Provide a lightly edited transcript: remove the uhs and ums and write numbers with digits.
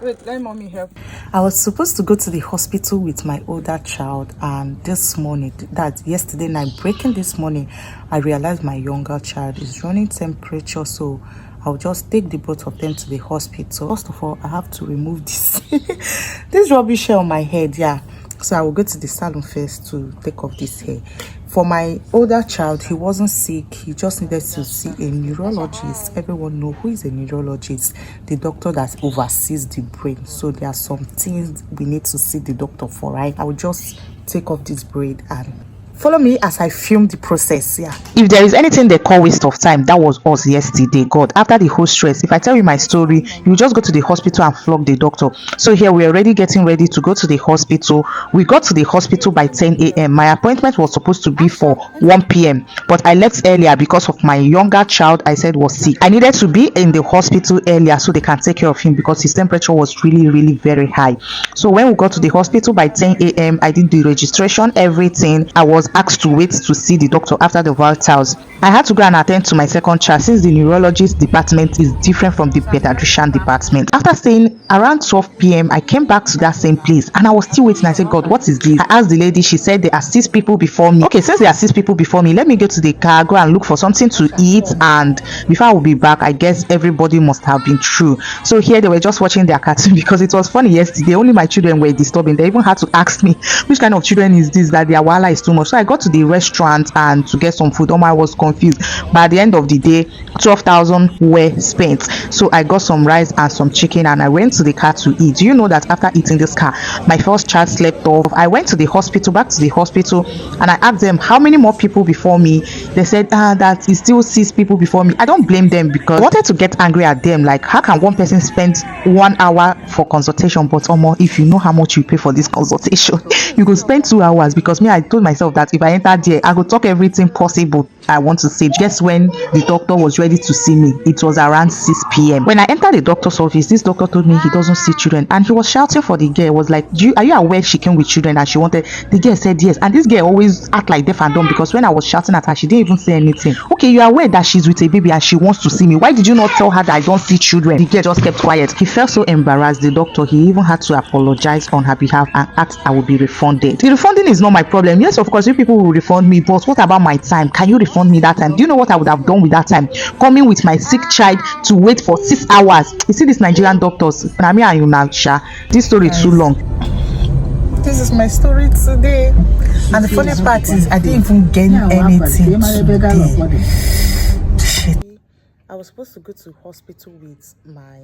Wait, let mommy help. I was supposed to go to the hospital with my older child, and this morning, that's yesterday night, breaking this morning, I realized my younger child is running temperature, so I'll just take the both of them to the hospital. First of all, I have to remove this this rubbish hair on my head. Yeah, so I will go to the salon first to take off this hair. For my older child, he wasn't sick. He just needed to see a neurologist. Everyone knows who is a neurologist, the doctor that oversees the brain. So there are some things we need to see the doctor for, right? I will just take off this braid and follow me as I film the process. Yeah. If there is anything they call waste of time, that was us yesterday. God, after the whole stress, if I tell you my story, you just go to the hospital and flog the doctor. So here we are already getting ready to go to the hospital. We got to the hospital by 10 a.m. My appointment was supposed to be for 1 p.m. but I left earlier because of my younger child I said was sick. I needed to be in the hospital earlier so they can take care of him because his temperature was really very high. So when we got to the hospital by 10 a.m. I did the registration, everything. I was asked to wait to see the doctor after the vitals. I had to go and attend to my second child since the neurologist department is different from the pediatrician department. After staying around 12 p.m. I came back to that same place and I was still waiting. I said, God, what is this? I asked the lady. She said there are 6 people before me. Okay, since there are 6 people before me, let me go to the car, go and look for something to eat, and before I will be back, I guess everybody must have been through. So here they were just watching their cartoon because it was funny yesterday. Only my children were disturbing. They even had to ask me which kind of children is this, that their wala is too much. So I got to the restaurant and to get some food. I was confused, but at the end of the day 12,000 were spent. So I got some rice and some chicken and I went to the car to eat. Do you know that after eating this car, my first child slept off? I went to the hospital, back to the hospital, and I asked them how many more people before me. They said that is still 6 people before me. I don't blame them because I wanted to get angry at them, like how can one person spend 1 hour for consultation, but if you know how much you pay for this consultation you go spend 2 hours. Because me, I told myself that if I enter there I go talk everything possible I want to say. Just when the doctor was ready to see me, it was around 6 p.m. when I entered the doctor's office. This doctor told me he doesn't see children, and he was shouting for the girl. He was like, are you aware she came with children and she wanted? The girl said yes, and this girl always act like deaf and dumb because when I was shouting at her she didn't even say anything. Okay, you are aware that she's with a baby and she wants to see me. Why did you not tell her that I don't see children? The girl just kept quiet. He felt so embarrassed, the doctor. He even had to apologize on her behalf and asked I would be refunded. The refunding is not my problem. Yes, of course you people will refund me, but what about my time? Can you refund me that time? Do you know what I would have done with that time? Coming with my sick child to wait for 6 hours. You see these Nigerian doctors. This story is too long. This is my story today, and the funny part is I didn't even gain anything today. Shit. I was supposed to go to hospital with my